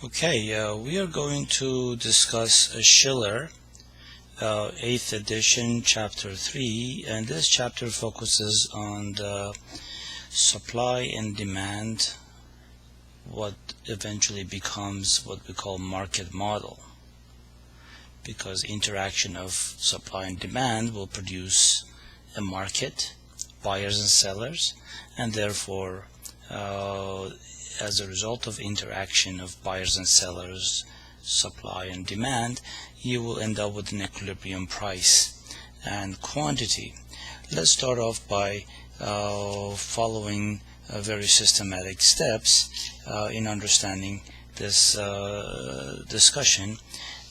Okay, we are going to discuss Schiller, 8th edition, chapter 3, and this chapter focuses on the supply and demand, what eventually becomes what we call market model, because interaction of supply and demand will produce a market, buyers and sellers, and therefore as a result of interaction of buyers and sellers, supply and demand, you will end up with an equilibrium price and quantity. Let's start off by following very systematic steps in understanding this discussion.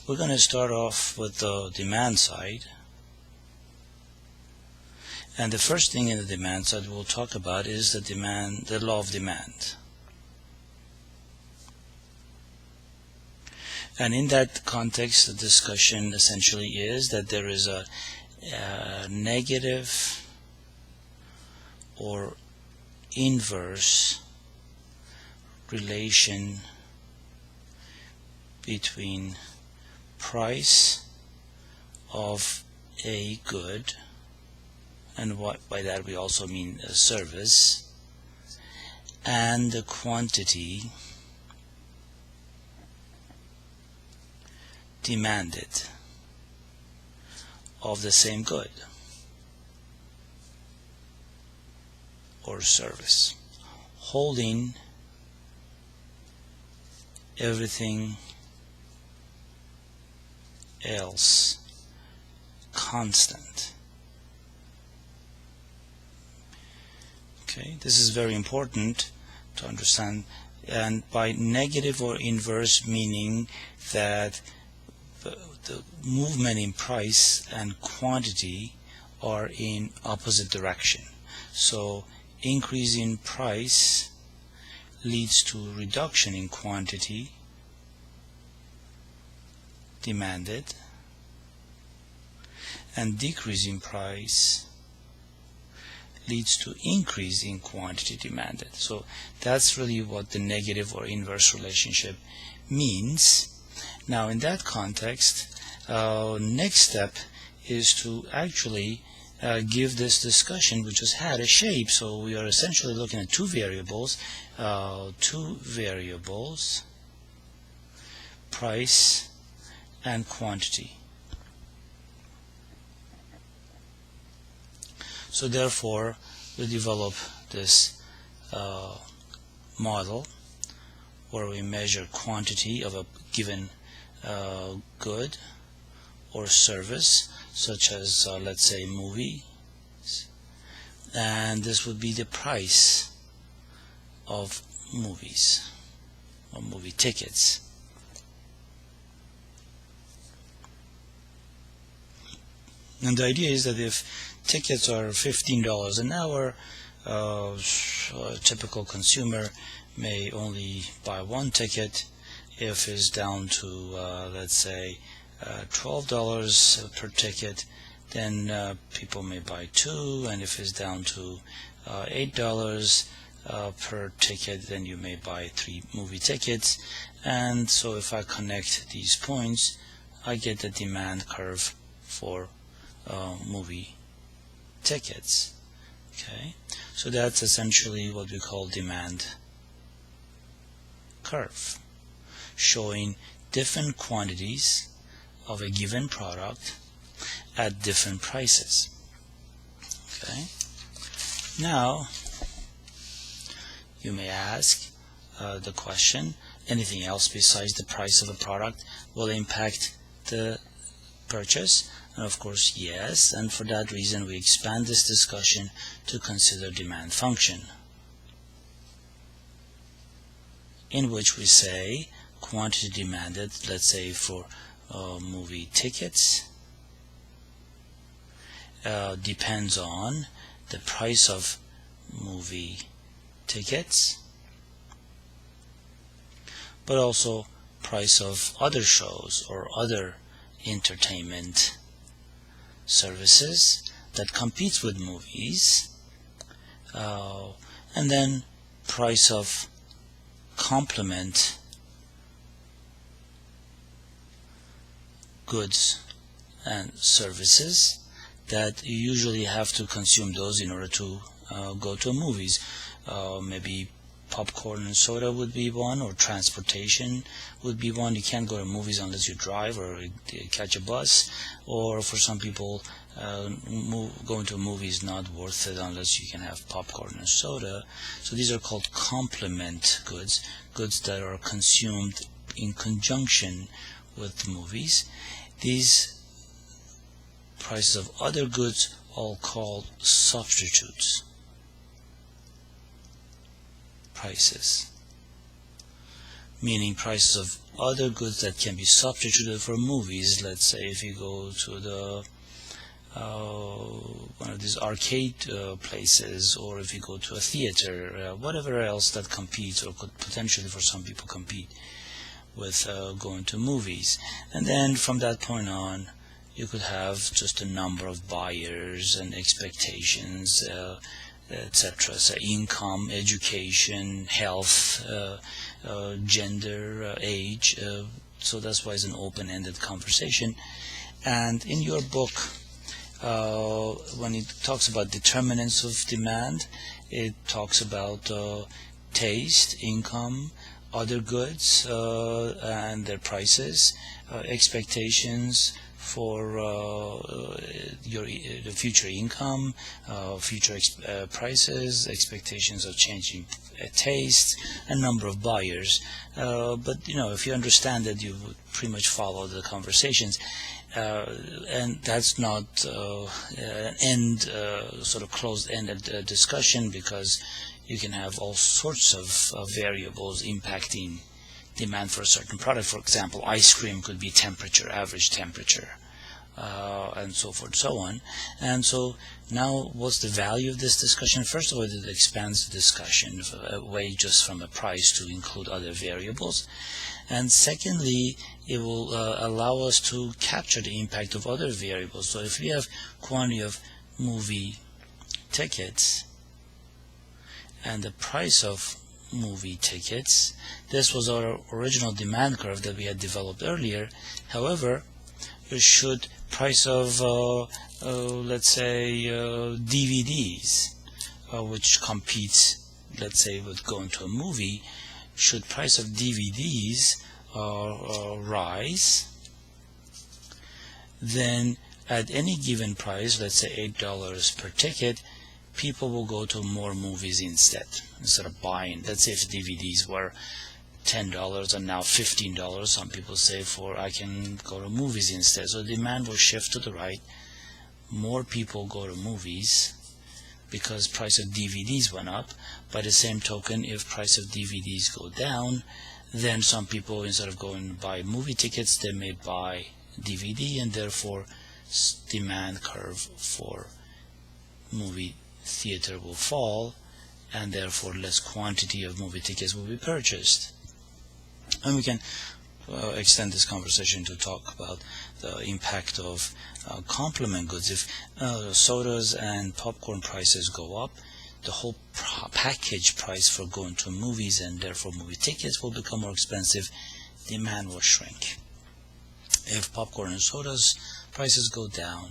We're going to start off with the demand side. And the first thing in the demand side we'll talk about is the law of demand. And in that context, the discussion essentially is that there is a negative or inverse relation between price of a good, and by that we also mean a service, and the quantity demanded of the same good or service, holding everything else constant. Okay, this is very important to understand, and by negative or inverse meaning that the movement in price and quantity are in opposite direction. So increase in price leads to reduction in quantity demanded, and decrease in price leads to increase in quantity demanded. So that's really what the negative or inverse relationship means. Now in that context, next step is to actually give this discussion, which has had a shape. So we are essentially looking at two variables, price and quantity. So therefore we develop this model where we measure quantity of a given good or service, such as let's say movies, and this would be the price of movies or movie tickets. And the idea is that if tickets are $15 an hour, a typical consumer may only buy one ticket. If it's down to let's say $12 per ticket, then people may buy two, and if it's down to $8 per ticket, then you may buy 3 movie tickets. And so if I connect these points, I get the demand curve for movie tickets. Okay, so that's essentially what we call demand curve, showing different quantities of a given product at different prices. Okay, now you may ask the question, anything else besides the price of a product will impact the purchase? And of course yes, and for that reason we expand this discussion to consider demand function, in which we say quantity demanded, let's say for movie tickets, depends on the price of movie tickets, but also price of other shows or other entertainment services that competes with movies, and then price of complement goods and services that you usually have to consume those in order to go to movies. Maybe popcorn and soda would be one, or transportation would be one. You can't go to movies unless you drive or catch a bus, or for some people going to a movie is not worth it unless you can have popcorn and soda. So these are called complement goods, goods that are consumed in conjunction with movies. These prices of other goods are called substitutes prices, meaning prices of other goods that can be substituted for movies. Let's say if you go to the one of these arcade places, or if you go to a theater, whatever else that competes or could potentially for some people compete with going to movies. And then from that point on, you could have just a number of buyers and expectations, etc. So income, education, health, gender, age. So that's why it's an open-ended conversation. And in your book, when it talks about determinants of demand, it talks about taste, income, other goods and their prices, expectations for the future income, future prices, expectations of changing tastes, a number of buyers. But if you understand that, you would pretty much follow the conversations. And that's not an sort of closed-ended discussion, because you can have all sorts of variables impacting demand for a certain product. For example, ice cream could be temperature, average temperature, and so forth and so on. And so now, what's the value of this discussion? First of all, it expands the discussion away just from a price to include other variables. And secondly, it will allow us to capture the impact of other variables. So if we have quantity of movie tickets and the price of movie tickets, this was our original demand curve that we had developed earlier. However, should price of let's say DVDs, which competes, let's say, with going to a movie, should price of DVDs rise, then at any given price, let's say $8 per ticket, people will go to more movies instead of buying. Let's say if DVDs were $10 and now $15, some people say I can go to movies instead. So demand will shift to the right. More people go to movies because price of DVDs went up. By the same token, if price of DVDs go down, then some people, instead of going to buy movie tickets, they may buy DVD, and therefore demand curve for movie theater will fall, and therefore less quantity of movie tickets will be purchased. And we can extend this conversation to talk about the impact of complement goods. If sodas and popcorn prices go up, the whole package price for going to movies and therefore movie tickets will become more expensive. Demand will shrink. If popcorn and sodas prices go down,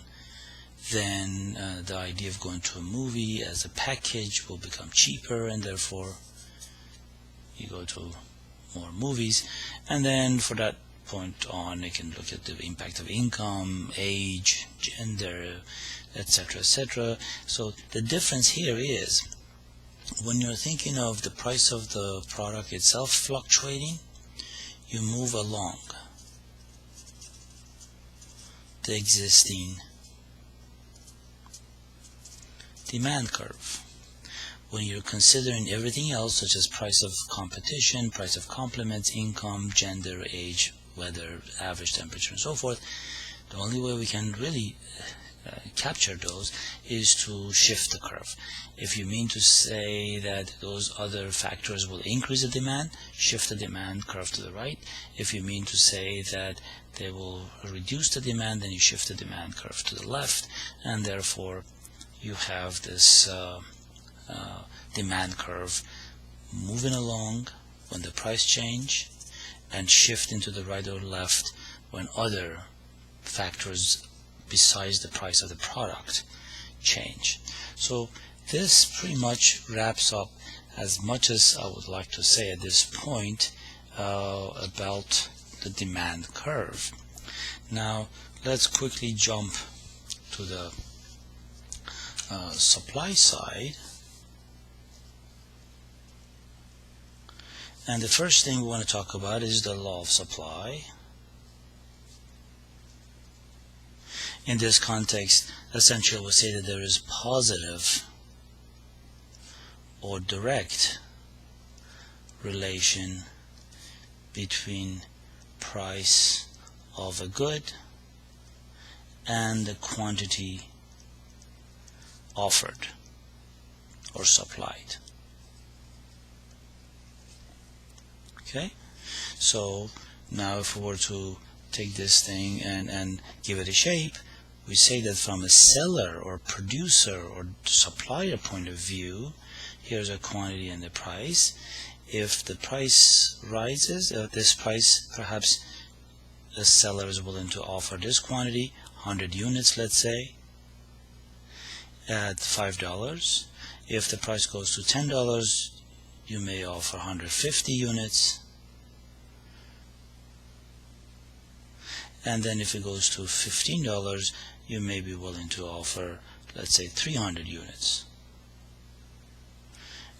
then the idea of going to a movie as a package will become cheaper, and therefore you go to more movies. And then for that point on, you can look at the impact of income, age, gender, etc., etc. So the difference here is, when you're thinking of the price of the product itself fluctuating, you move along the existing demand curve. When you're considering everything else, such as price of competition, price of complements, income, gender, age, weather, average temperature, and so forth, the only way we can really capture those is to shift the curve. If you mean to say that those other factors will increase the demand, shift the demand curve to the right. If you mean to say that they will reduce the demand, then you shift the demand curve to the left, and therefore you have this demand curve moving along when the price change, and shift into the right or left when other factors besides the price of the product change. So this pretty much wraps up as much as I would like to say at this point about the demand curve. Now let's quickly jump to the supply side. And the first thing we want to talk about is the law of supply. In this context, essentially we'll say that there is positive or direct relation between price of a good and the quantity offered or supplied. Okay, so now if we were to take this thing and give it a shape, we say that from a seller or producer or supplier point of view, here's a quantity and the price. If the price rises, this price, perhaps the seller is willing to offer this quantity, 100 units let's say, at $5. If the price goes to $10, you may offer 150 units. And then if it goes to $15, you may be willing to offer, let's say, 300 units.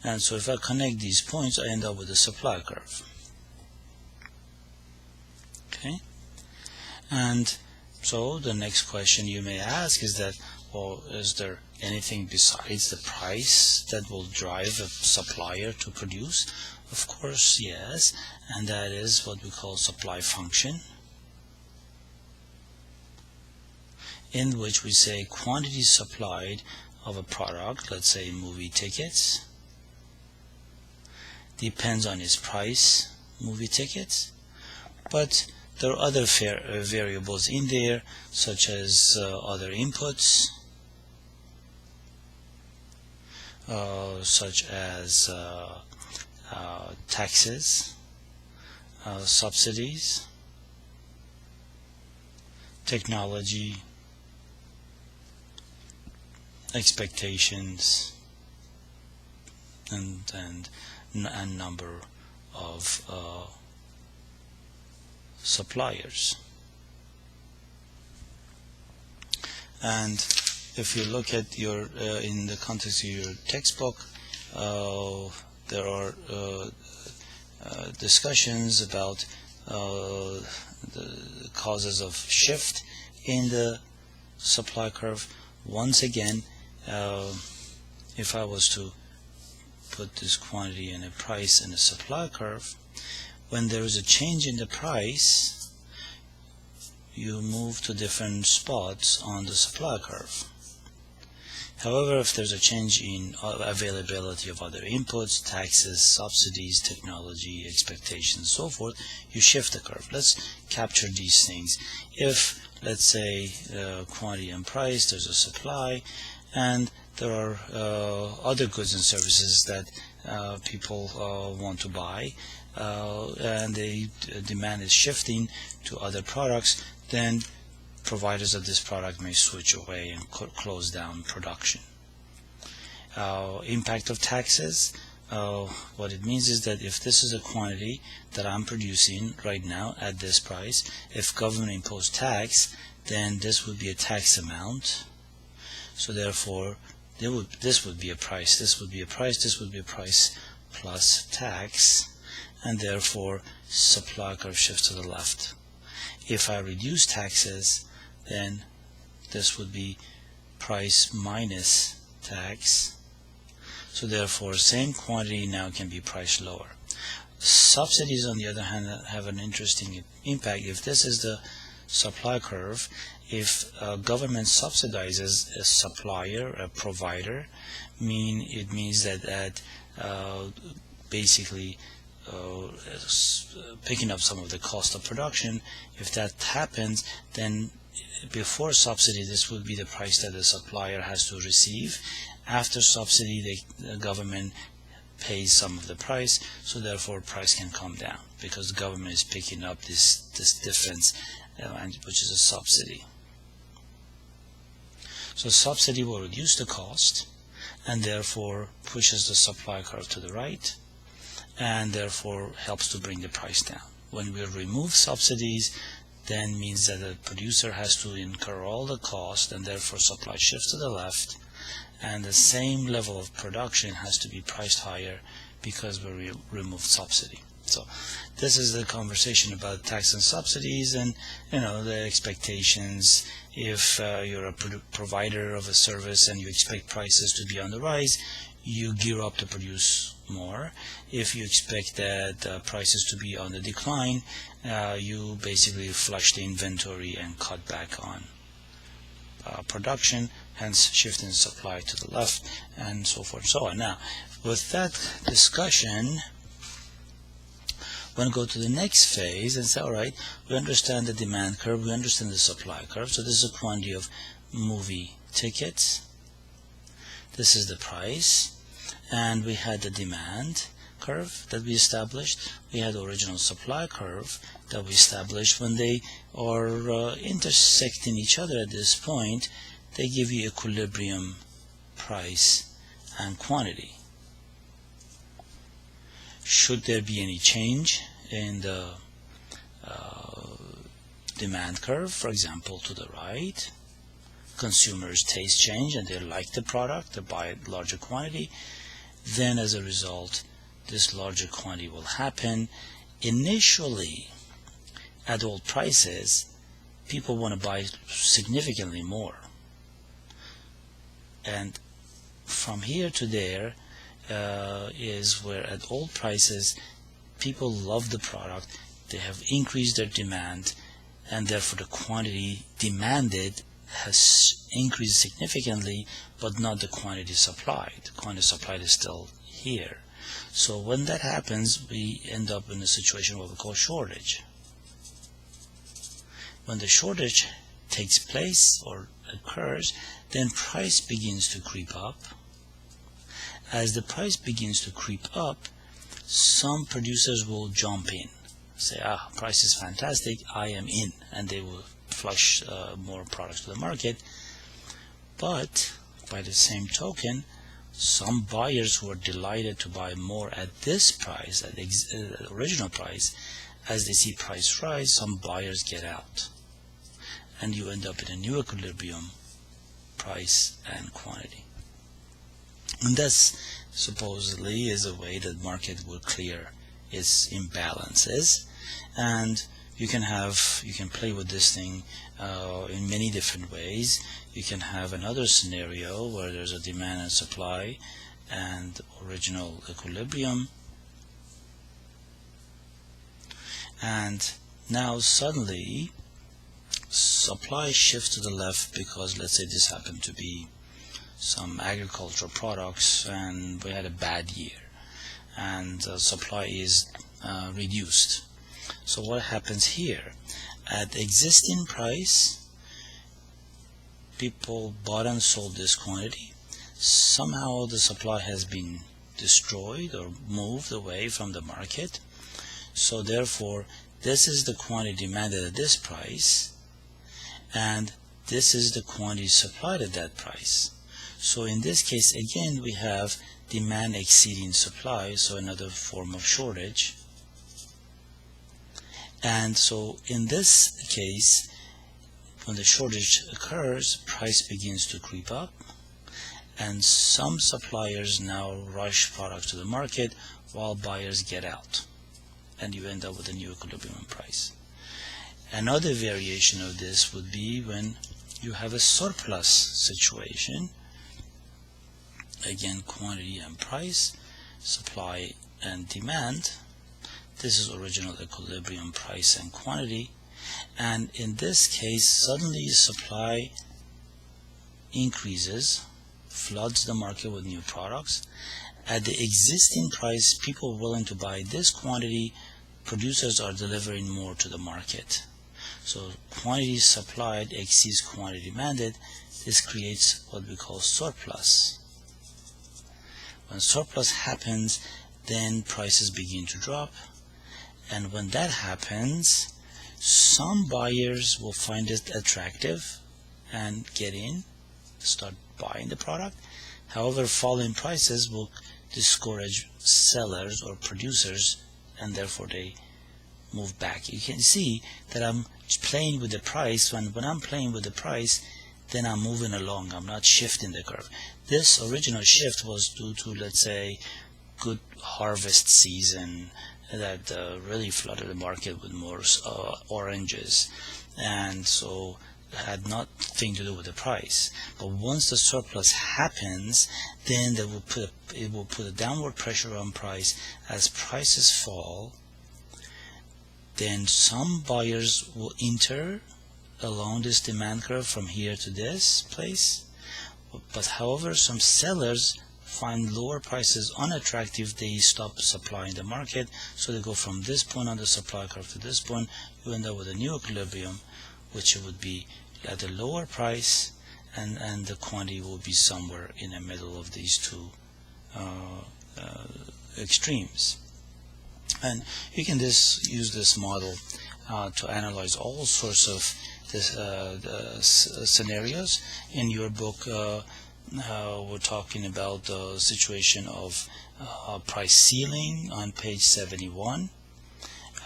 And so if I connect these points, I end up with a supply curve. Okay? And so the next question you may ask is that, well, is there anything besides the price that will drive a supplier to produce? Of course, yes, and that is what we call supply function, in which we say quantity supplied of a product, let's say movie tickets, depends on its price, movie tickets, but there are other variables in there, such as other inputs, such as taxes, subsidies, technology, expectations, and number of suppliers. And if you look at your in the context of your textbook, there are discussions about the causes of shift in the supply curve. Once again, if I was to put this quantity and a price in a supply curve, when there is a change in the price, you move to different spots on the supply curve. However, if there's a change in availability of other inputs, taxes, subsidies, technology, expectations, so forth, you shift the curve. Let's capture these things. If, let's say, quantity and price, there's a supply, and there are other goods and services that people want to buy, and the demand is shifting to other products, then providers of this product may switch away and close down production. Impact of taxes. What it means is that if this is a quantity that I'm producing right now at this price, if government imposed tax, then this would be a tax amount. So therefore, this would be a price, this would be a price, this would be a price plus tax, and therefore supply curve shifts to the left. If I reduce taxes, then this would be price minus tax. So therefore, same quantity now can be priced lower. Subsidies, on the other hand, have an interesting impact. If this is the supply curve, if government subsidizes a supplier, a provider, it means that basically picking up some of the cost of production. If that happens, then before subsidy, this would be the price that the supplier has to receive. After subsidy, the government pays some of the price, so therefore price can come down because the government is picking up this difference which is a subsidy. So subsidy will reduce the cost and therefore pushes the supply curve to the right and therefore helps to bring the price down. When we remove subsidies, then means that the producer has to incur all the cost and therefore supply shifts to the left, and the same level of production has to be priced higher because we remove subsidy. So this is the conversation about tax and subsidies, and the expectations. If you're a provider of a service and you expect prices to be on the rise, you gear up to produce more. If you expect that prices to be on the decline, you basically flush the inventory and cut back on production, hence shifting supply to the left, and so forth and so on. Now, with that discussion, we're going to go to the next phase and say, all right, we understand the demand curve, we understand the supply curve. So this is a quantity of movie tickets. This is the price. And we had the demand curve that we established. We had the original supply curve that we established. When they are intersecting each other at this point, they give you equilibrium price and quantity. Should there be any change in the demand curve, for example, to the right, consumers' taste change and they like the product, they buy a larger quantity, then as a result, this larger quantity will happen. Initially, at old prices, people want to buy significantly more. And from here to there, is where at old prices people love the product, they have increased their demand, and therefore the quantity demanded has increased significantly, but not the quantity supplied. The quantity supplied is still here. So when that happens, we end up in a situation what we call shortage. When the shortage takes place or occurs, then price begins to creep up. As the price begins to creep up, some producers will jump in, say, price is fantastic, I am in, and they will flush more products to the market. But by the same token, some buyers who are delighted to buy more at this price, at the original price, as they see price rise, some buyers get out, and you end up in a new equilibrium price and quantity. And this supposedly is a way that market will clear its imbalances, and you can play with this thing in many different ways. You can have another scenario where there's a demand and supply and original equilibrium, and now suddenly supply shifts to the left because, let's say, this happened to be some agricultural products and we had a bad year, and supply is reduced. So what happens here? At existing price, people bought and sold this quantity. Somehow the supply has been destroyed or moved away from the market. So therefore, this is the quantity demanded at this price, and this is the quantity supplied at that price. So in this case, again, we have demand exceeding supply, so another form of shortage. And so in this case, when the shortage occurs, price begins to creep up, and some suppliers now rush products to the market while buyers get out, and you end up with a new equilibrium price. Another variation of this would be when you have a surplus situation. Again, quantity and price, supply and demand. This is original equilibrium price and quantity, and in this case suddenly supply increases, floods the market with new products. At the existing price, people willing to buy this quantity, producers are delivering more to the market. So quantity supplied exceeds quantity demanded. This creates what we call surplus. When surplus happens, then prices begin to drop, and when that happens, some buyers will find it attractive and get in, start buying the product. However, falling prices will discourage sellers or producers, and therefore they move back. You can see that I'm playing with the price. When I'm playing with the price, then I'm moving along. I'm not shifting the curve. This original shift was due to, let's say, good harvest season that really flooded the market with more oranges, and so it had nothing to do with the price. But once the surplus happens, then it will put a downward pressure on price. As prices fall, then some buyers will enter along this demand curve from here to this place. But however, some sellers find lower prices unattractive. They stop supplying the market, so they go from this point on the supply curve to this point. You end up with a new equilibrium, which would be at a lower price, and the quantity will be somewhere in the middle of these two extremes. And you can use this model to analyze all sorts of scenarios. In your book, we're talking about the situation of price ceiling on page 71,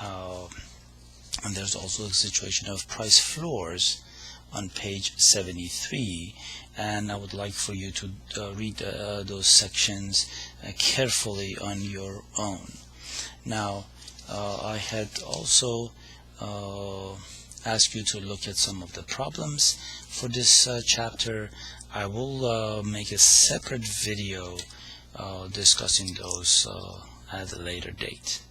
and there's also a situation of price floors on page 73, and I would like for you to read those sections carefully on your own. Now, I had also asked you to look at some of the problems for this chapter. I will make a separate video discussing those at a later date.